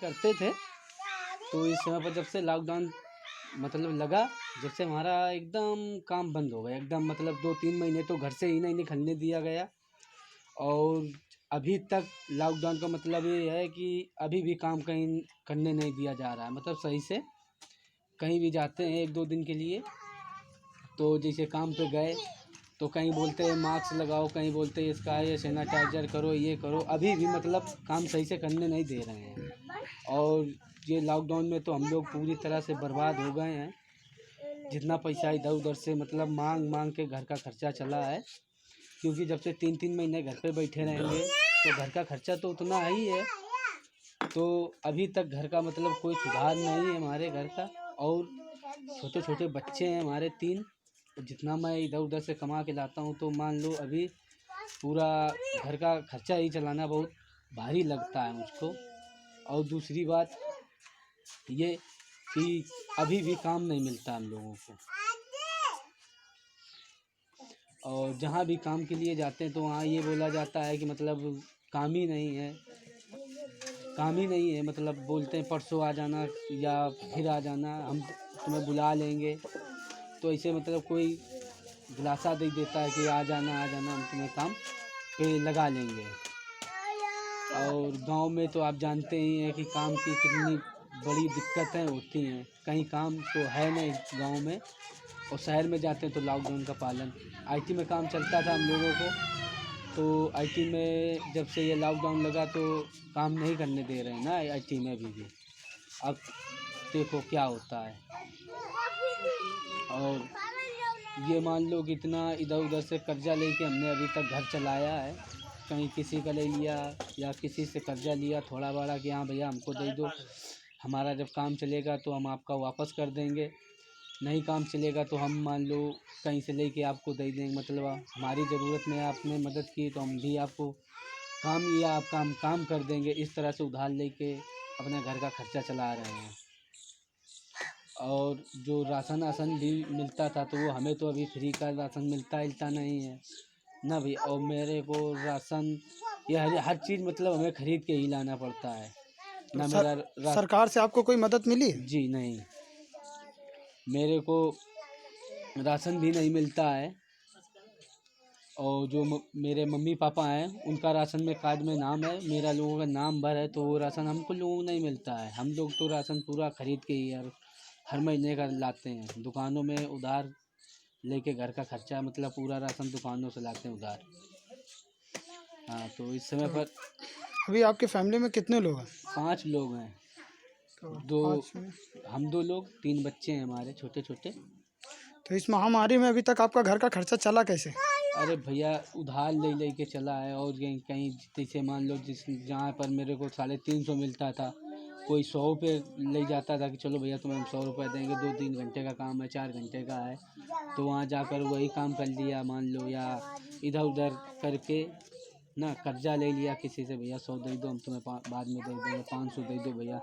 करते थे। तो इस समय पर जब से लॉकडाउन मतलब लगा, जब से हमारा एकदम काम बंद हो गया एकदम, मतलब 2-3 महीने तो घर से ही नहीं निकलने दिया गया। और अभी तक लॉकडाउन का मतलब ये है कि अभी भी काम कहीं करने नहीं दिया जा रहा है, मतलब सही से। कहीं भी जाते हैं 1-2 दिन के लिए, तो जैसे काम पे गए तो कहीं बोलते हैं मास्क लगाओ, कहीं बोलते हैं इसका ये सैनिटाइजर करो, ये करो। अभी भी मतलब काम सही से करने नहीं दे रहे हैं। और ये लॉकडाउन में तो हम लोग पूरी तरह से बर्बाद हो गए हैं। जितना पैसा इधर उधर से मतलब मांग मांग के घर का खर्चा चला है, क्योंकि जब से 3-3 महीने घर पे बैठे रहेंगे तो घर का खर्चा तो उतना ही है। तो अभी तक घर का मतलब कोई सुधार नहीं है हमारे घर का। और छोटे छोटे बच्चे हैं हमारे 3। जितना मैं इधर उधर से कमा के लाता हूँ तो मान लो अभी पूरा घर का खर्चा ही चलाना बहुत भारी लगता है मुझको। और दूसरी बात ये कि अभी भी काम नहीं मिलता हम लोगों को। और जहाँ भी काम के लिए जाते हैं तो वहाँ ये बोला जाता है कि मतलब काम ही नहीं है, काम ही नहीं है। मतलब बोलते हैं परसों आ जाना या फिर आ जाना, हम तुम्हें बुला लेंगे। तो ऐसे मतलब कोई दिलासा दे देता है कि आ जाना हम तुम्हें काम पे लगा लेंगे। और गांव में तो आप जानते ही हैं कि काम की कितनी बड़ी दिक्कतें होती हैं। कहीं काम तो है नहीं गांव में, और शहर में जाते हैं तो लॉकडाउन का पालन। आईटी में काम चलता था हम लोगों को, तो आईटी में जब से ये लॉकडाउन लगा तो काम नहीं करने दे रहे हैं ना आईटी में अभी भी। अब देखो क्या होता है। और ये मान लो कि इतना इधर उधर से कर्जा लेके हमने अभी तक घर चलाया है। कहीं किसी का ले लिया या किसी से कर्जा लिया थोड़ा बड़ा कि हाँ भैया हमको दे दो, हमारा जब काम चलेगा तो हम आपका वापस कर देंगे, नहीं काम चलेगा तो हम मान लो कहीं से लेके आपको दे देंगे। मतलब हमारी ज़रूरत में आपने मदद की तो हम भी आपको काम या आपका हम काम कर देंगे। इस तरह से उधार लेके अपने घर का खर्चा चला रहे हैं। और जो राशन आसन भी मिलता था तो वो हमें तो अभी फ्री का राशन मिलता नहीं है ना भी। और मेरे को राशन या हर चीज़ मतलब हमें ख़रीद के ही लाना पड़ता है तो ना। मेरा सरकार से आपको कोई मदद मिली? जी नहीं, मेरे को राशन भी नहीं मिलता है। और जो मेरे मम्मी पापा हैं उनका राशन में कार्ड में नाम है, मेरा लोगों का नाम भर है, तो वो राशन हमको लोगों को नहीं मिलता है। हम लोग तो राशन पूरा ख़रीद के ही हर महीने का लाते हैं। दुकानों में उधार लेके घर का खर्चा मतलब पूरा राशन दुकानों से लाते हैं उधार। हाँ, तो इस समय तो पर अभी आपके फैमिली में कितने लोग हैं? 5 लोग हैं। तो 2 5 में हम 2 लोग, 3 बच्चे हैं हमारे छोटे छोटे। तो इस महामारी में अभी तक आपका घर का खर्चा चला कैसे? अरे भैया उधार ले के चला है। और कहीं कहीं जैसे मान लो जहाँ पर मेरे को 350 मिलता था, कोई 100 पे ले जाता था कि चलो भैया तुम्हें हम 100 रुपये देंगे, 2-3 घंटे का काम है, 4 घंटे का है। तो वहाँ जाकर वही काम कर लिया मान लो, या इधर उधर करके ना कर्जा ले लिया किसी से, भैया 100 दे दो हम तुम्हें बाद में दे देंगे, 500 दे दो भैया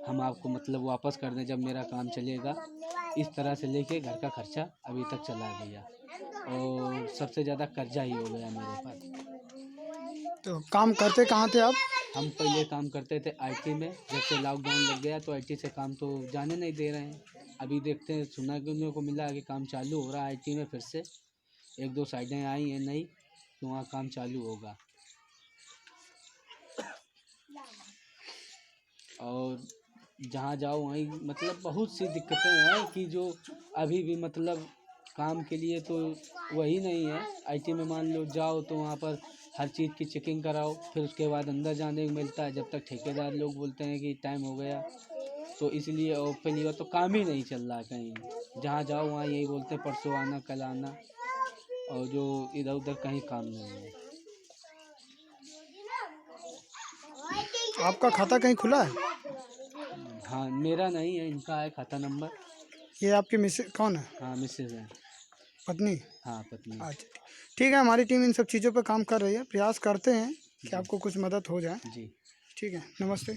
हम आपको मतलब वापस कर दें जब मेरा काम चलेगा। इस तरह से लेके घर का खर्चा अभी तक चला गया। और सबसे ज़्यादा कर्जा ही हो गया मेरे पास। तो काम करते कहाँ थे आप? हम पहले काम करते थे आईटी में, जब से लॉकडाउन लग गया तो आईटी से काम तो जाने नहीं दे रहे हैं। अभी देखते हैं, सुनने को मिला कि काम चालू हो रहा है आईटी में फिर से। 1-2 साइडें आई हैं नई, तो वहाँ काम चालू होगा। और जहाँ जाओ वहीं मतलब बहुत सी दिक्कतें हैं कि जो अभी भी मतलब काम के लिए तो वही नहीं है। आईटी में मान लो जाओ तो वहाँ पर हर चीज़ की चेकिंग कराओ, फिर उसके बाद अंदर जाने को मिलता है। जब तक ठेकेदार लोग बोलते हैं कि टाइम हो गया, तो इसलिए और पहली बार तो काम ही नहीं चल रहा है कहीं। जहाँ जाओ वहाँ यही बोलते हैं परसों आना कल आना, और जो इधर उधर कहीं काम नहीं है। आपका खाता कहीं खुला है? हाँ, मेरा नहीं है, इनका है खाता नंबर। ये आपकी मिसेज कौन है? हाँ, मिसेज है। पत्नी? हाँ, पत्नी। अच्छा, ठीक है। हमारी टीम इन सब चीज़ों पर काम कर रही है, प्रयास करते हैं कि जी आपको कुछ मदद हो जाए। जी। ठीक है, नमस्ते।